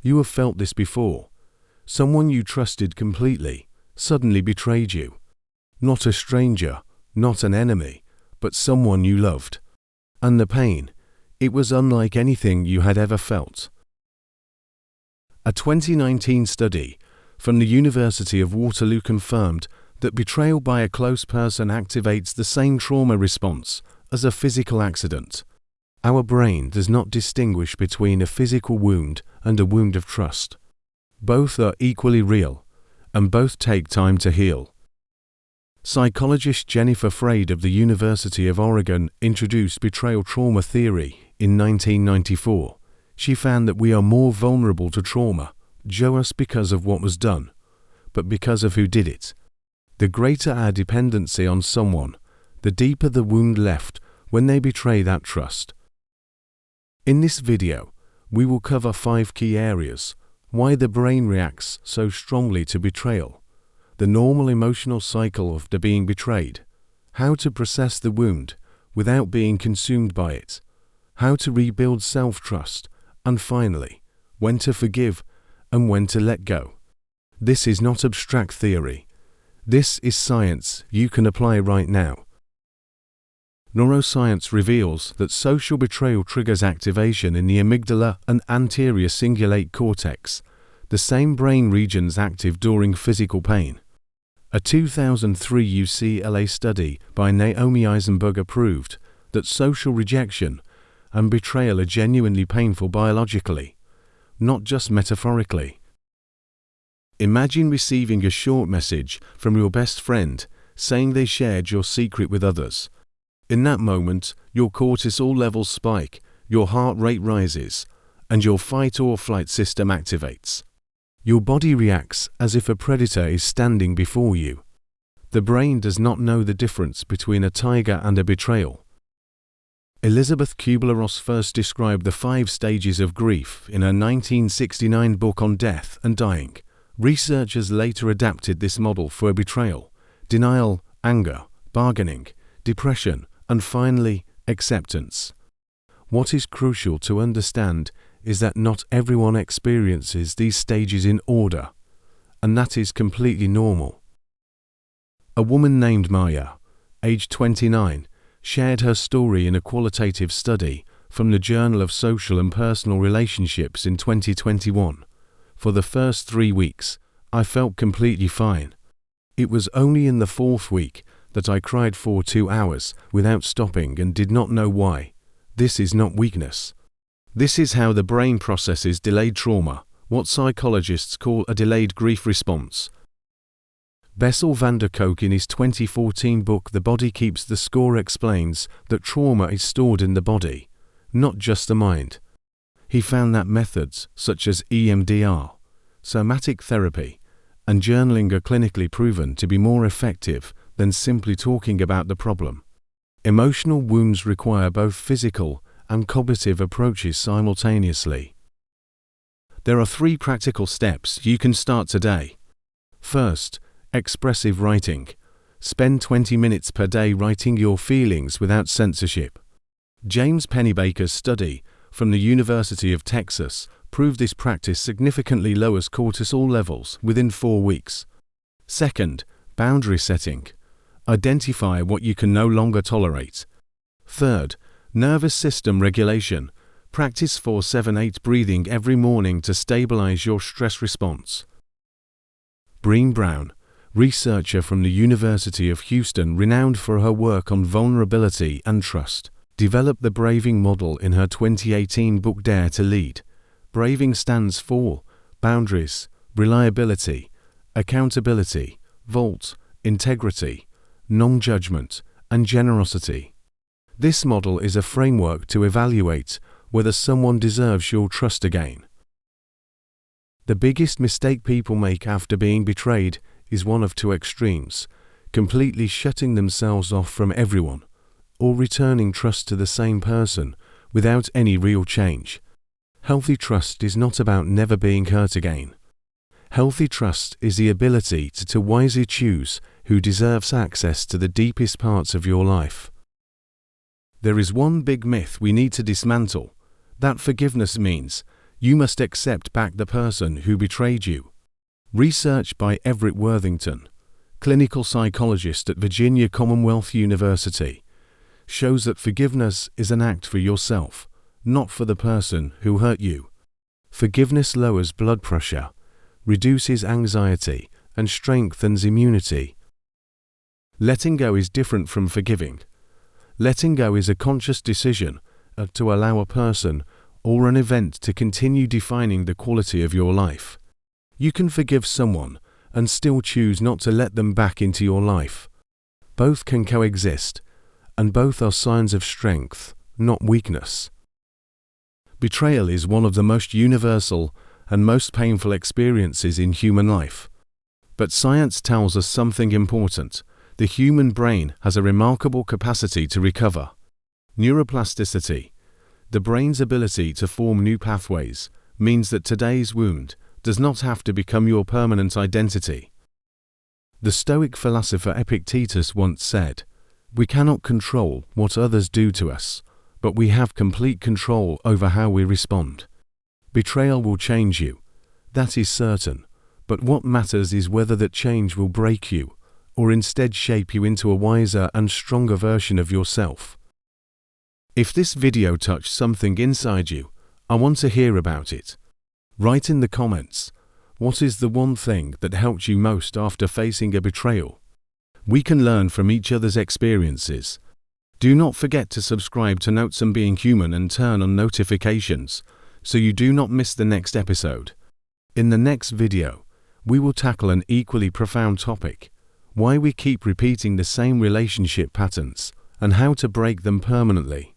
You have felt this before. Someone you trusted completely suddenly betrayed you. Not a stranger, not an enemy, but someone you loved. And the pain, it was unlike anything you had ever felt. A 2019 study from the University of Waterloo confirmed that betrayal by a close person activates the same trauma response as a physical accident. Our brain does not distinguish between a physical wound and a wound of trust. Both are equally real, and both take time to heal. Psychologist Jennifer Freyd of the University of Oregon introduced Betrayal Trauma Theory in 1994. She found that we are more vulnerable to trauma, just because of what was done, but because of who did it. The greater our dependency on someone, the deeper the wound left when they betray that trust. In this video, we will cover 5 key areas: why the brain reacts so strongly to betrayal, the normal emotional cycle of being betrayed, how to process the wound without being consumed by it, how to rebuild self-trust, and finally, when to forgive and when to let go. This is not abstract theory. This is science you can apply right now. Neuroscience reveals that social betrayal triggers activation in the amygdala and anterior cingulate cortex, the same brain regions active during physical pain. A 2003 UCLA study by Naomi Eisenberger proved that social rejection and betrayal are genuinely painful biologically, not just metaphorically. Imagine receiving a short message from your best friend saying they shared your secret with others. In that moment, your cortisol levels spike, your heart rate rises, and your fight or flight system activates. Your body reacts as if a predator is standing before you. The brain does not know the difference between a tiger and a betrayal. Elisabeth Kubler-Ross first described the 5 stages of grief in her 1969 book on death and dying. Researchers later adapted this model for betrayal, denial, anger, bargaining, depression, and finally, acceptance. What is crucial to understand is that not everyone experiences these stages in order, and that is completely normal. A woman named Maya, aged 29, shared her story in a qualitative study from the Journal of Social and Personal Relationships in 2021. For the first 3 weeks, I felt completely fine. It was only in the 4th week that I cried for 2 hours without stopping and did not know why. This is not weakness. This is how the brain processes delayed trauma, what psychologists call a delayed grief response. Bessel van der Kolk in his 2014 book The Body Keeps the Score explains that trauma is stored in the body, not just the mind. He found that methods such as EMDR, somatic therapy, and journaling are clinically proven to be more effective than simply talking about the problem. Emotional wounds require both physical and cognitive approaches simultaneously. There are 3 practical steps you can start today. First, expressive writing. Spend 20 minutes per day writing your feelings without censorship. James Pennebaker's study from the University of Texas proved this practice significantly lowers cortisol levels within 4 weeks. Second, boundary setting. Identify what you can no longer tolerate. Third, nervous system regulation. Practice 4-7-8 breathing every morning to stabilize your stress response. Brene Brown, researcher from the University of Houston renowned for her work on vulnerability and trust, developed the Braving model in her 2018 book Dare to Lead. Braving stands for boundaries, reliability, accountability, vault, integrity, non-judgment, and generosity. This model is a framework to evaluate whether someone deserves your trust again. The biggest mistake people make after being betrayed is one of 2 extremes: completely shutting themselves off from everyone, or returning trust to the same person without any real change. Healthy trust is not about never being hurt again. Healthy trust is the ability to wisely choose who deserves access to the deepest parts of your life. There is one big myth we need to dismantle, that forgiveness means You must accept back the person who betrayed you. Research by Everett Worthington, clinical psychologist at Virginia Commonwealth University, shows that forgiveness is an act for yourself, not for the person who hurt you. Forgiveness lowers blood pressure, reduces anxiety, and strengthens immunity. Letting go is different from forgiving. Letting go is a conscious decision to allow a person or an event to continue defining the quality of your life. You can forgive someone and still choose not to let them back into your life. Both can coexist, and both are signs of strength, not weakness. Betrayal is one of the most universal and most painful experiences in human life. But science tells us something important. The human brain has a remarkable capacity to recover. Neuroplasticity, the brain's ability to form new pathways, means that today's wound does not have to become your permanent identity. The Stoic philosopher Epictetus once said, "We cannot control what others do to us, but we have complete control over how we respond." Betrayal will change you, that is certain, but what matters is whether that change will break you, or instead shape you into a wiser and stronger version of yourself. If this video touched something inside you, I want to hear about it. Write in the comments, what is the one thing that helped you most after facing a betrayal? We can learn from each other's experiences. Do not forget to subscribe to Notes on Being Human and turn on notifications so you do not miss the next episode. In the next video, we will tackle an equally profound topic: why we keep repeating the same relationship patterns and how to break them permanently.